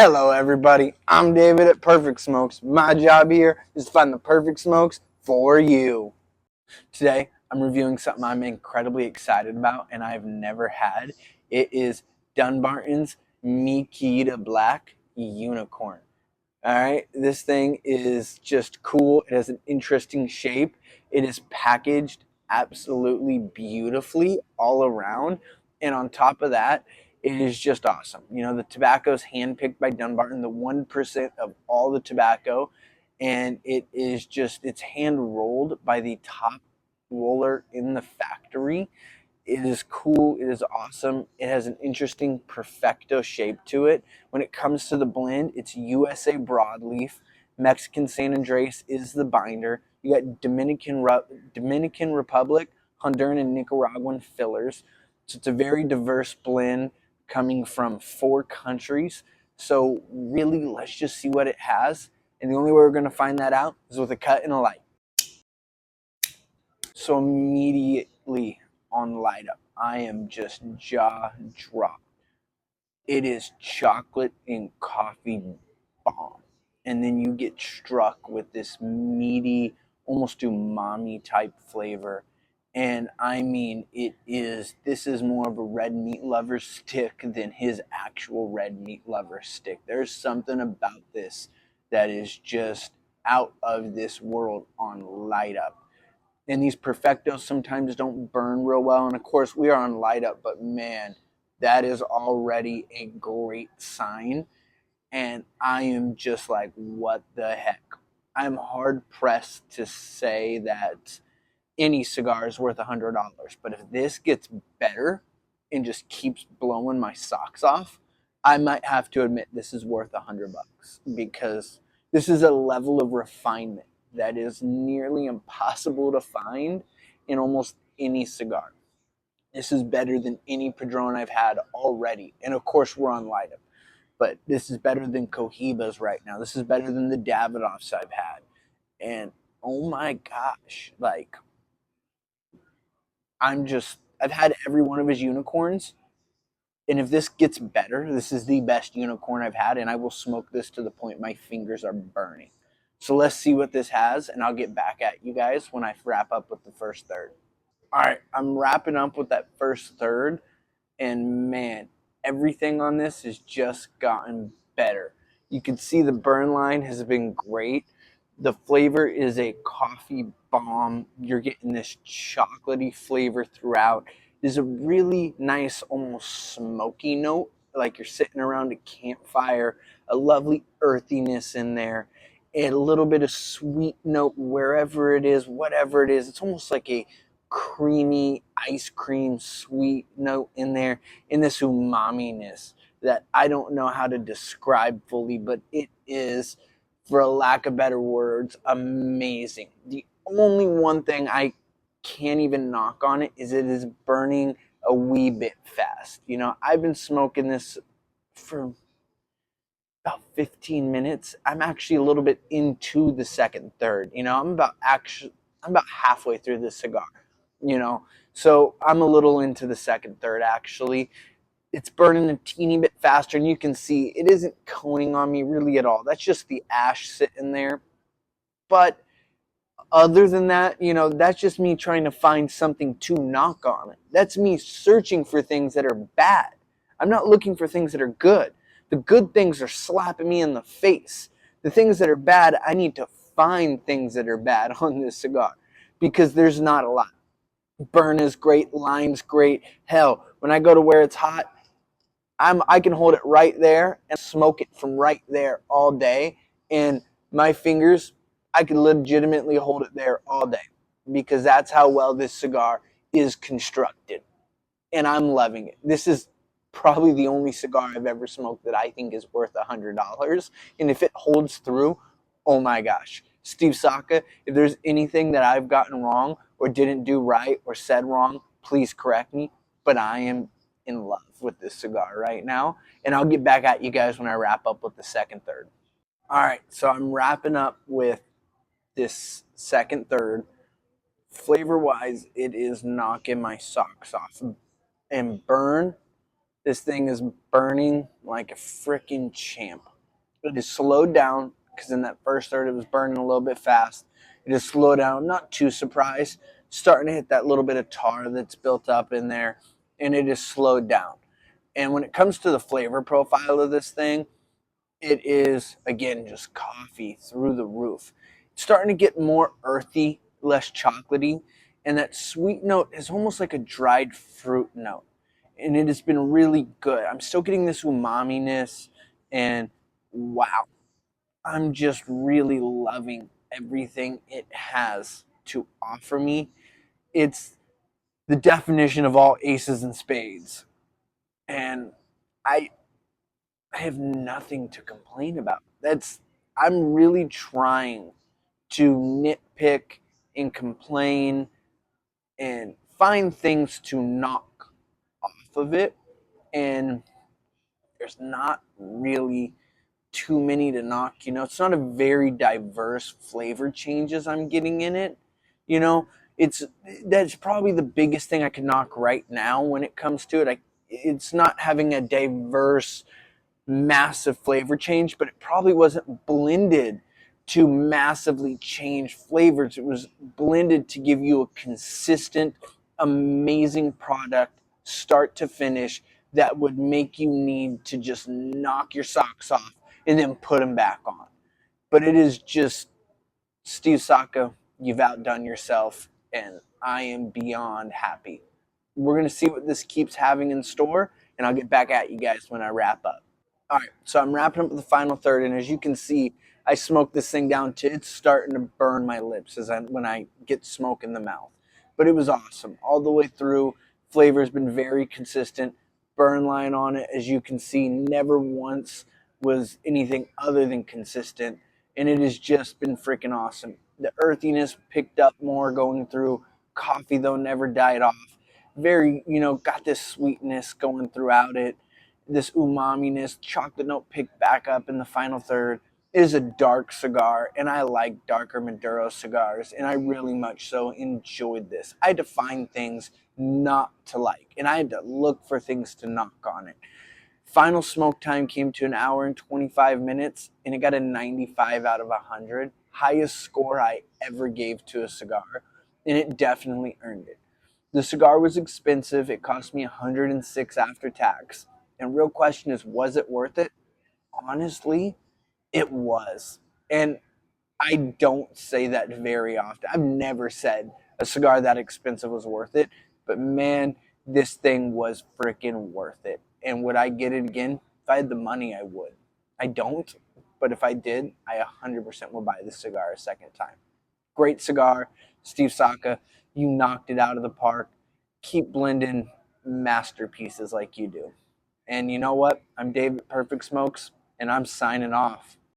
Hello, everybody. I'm David at Perfect Smokes. My job here is to find the perfect smokes for you. Today, I'm reviewing something I'm incredibly excited about and I've never had. It is Dunbarton's Querida Black Unicorn. All right, this thing is just cool. It has an interesting shape. It is packaged absolutely beautifully all around. And on top of that, it is just awesome. You know, the tobacco is handpicked by Dunbarton, the 1% of all the tobacco. And it's hand rolled by the top roller in the factory. It is cool. It is awesome. It has an interesting perfecto shape to it. When it comes to the blend, it's USA broadleaf. Mexican San Andres is the binder. You got Dominican Republic, Honduran, and Nicaraguan fillers. So it's a very diverse blend coming from 4 countries. So really, let's just see what it has. And the only way we're going to find that out is with a cut and a light. So immediately on light up, I am just jaw dropped. It is chocolate and coffee bomb. And then you get struck with this meaty, almost umami type flavor. And I mean, this is more of a red meat lover stick than his actual red meat lover stick. There's something about this that is just out of this world on light up. And these perfectos sometimes don't burn real well. And of course, we are on light up, but man, that is already a great sign. And I am just like, what the heck? I'm hard pressed to say that any cigar is worth $100. But if this gets better and just keeps blowing my socks off, I might have to admit this is worth $100 because this is a level of refinement that is nearly impossible to find in almost any cigar. This is better than any Padron I've had already. And of course, we're on light up. But this is better than Cohibas right now. This is better than the Davidoffs I've had. And oh my gosh, like, I've had every one of his unicorns. And if this gets better, this is the best unicorn I've had. And I will smoke this to the point my fingers are burning. So let's see what this has. And I'll get back at you guys when I wrap up with the first third. All right, I'm wrapping up with that first third. And man, everything on this has just gotten better. You can see the burn line has been great. The flavor is a coffee bomb. You're getting this chocolatey flavor throughout. There's a really nice, almost smoky note, like you're sitting around a campfire, a lovely earthiness in there, and a little bit of sweet note wherever it is, whatever it is. It's almost like a creamy ice cream sweet note in there, in this umami-ness that I don't know how to describe fully, but it is, for a lack of better words, amazing. The only one thing I can't even knock on it is burning a wee bit fast. You know, I've been smoking this for about 15 minutes. I'm actually a little bit into the second third. You know, I'm about halfway through this cigar. You know, so I'm a little into the second third actually. It's burning a teeny bit faster, and you can see it isn't coning on me really at all. That's just the ash sitting there. But other than that, you know, that's just me trying to find something to knock on it. That's me searching for things that are bad. I'm not looking for things that are good. The good things are slapping me in the face. The things that are bad, I need to find things that are bad on this cigar because there's not a lot. Burn is great, lime's great. Hell, when I go to where it's hot, I can hold it right there and smoke it from right there all day. And my fingers, I can legitimately hold it there all day because that's how well this cigar is constructed. And I'm loving it. This is probably the only cigar I've ever smoked that I think is worth $100. And if it holds through, oh my gosh. Steve Saka, if there's anything that I've gotten wrong or didn't do right or said wrong, please correct me. But I am in love with this cigar right now. And I'll get back at you guys when I wrap up with the second third. All right, so I'm wrapping up with this second third. Flavor wise, it is knocking my socks off. And burn, This thing is burning like a freaking champ. It is slowed down because in that first third it was burning a little bit fast. It is slowed down. I'm not too surprised. Starting to hit that little bit of tar that's built up in there, and it is slowed down. And when it comes to the flavor profile of this thing, it is, again, just coffee through the roof. It's starting to get more earthy, less chocolatey, and that sweet note is almost like a dried fruit note. And it has been really good. I'm still getting this umami-ness, and wow, I'm just really loving everything it has to offer me. It's the definition of all aces and spades. And I I have nothing to complain about. I'm really trying to nitpick and complain and find things to knock off of it. And there's not really too many to knock. It's not a very diverse flavor changes I'm getting in it. You know, it's that's probably the biggest thing I could knock right now when it comes to it. It's not having a diverse massive flavor change, but it probably wasn't blended to massively change flavors. It was blended to give you a consistent, amazing product, start to finish, that would make you need to just knock your socks off and then put them back on. But it is just, Steve Saka, you've outdone yourself, and I am beyond happy. We're going to see what this keeps having in store, and I'll get back at you guys when I wrap up. All right, so I'm wrapping up the final third, and as you can see, I smoked this thing down to it's starting to burn my lips when I get smoke in the mouth. But it was awesome all the way through. Flavor has been very consistent. Burn line on it, as you can see, never once was anything other than consistent, and it has just been freaking awesome. The earthiness picked up more going through. Coffee though never died off. Very, got this sweetness going throughout it, this umami-ness, chocolate note picked back up in the final third. It is a dark cigar, and I like darker Maduro cigars, and I really much so enjoyed this. I had to find things not to like, and I had to look for things to knock on it. Final smoke time came to an hour and 25 minutes, and it got a 95 out of 100. Highest score I ever gave to a cigar, and it definitely earned it. The cigar was expensive. It cost me 106 after tax. And real question is, was it worth it? Honestly, it was. And I don't say that very often. I've never said a cigar that expensive was worth it. But man, this thing was freaking worth it. And would I get it again? If I had the money, I would. I don't. But if I did, I 100% would buy this cigar a second time. Great cigar. Steve Saka, you knocked it out of the park. Keep blending masterpieces like you do. And you know what? I'm David Perfectsmokes, and I'm signing off.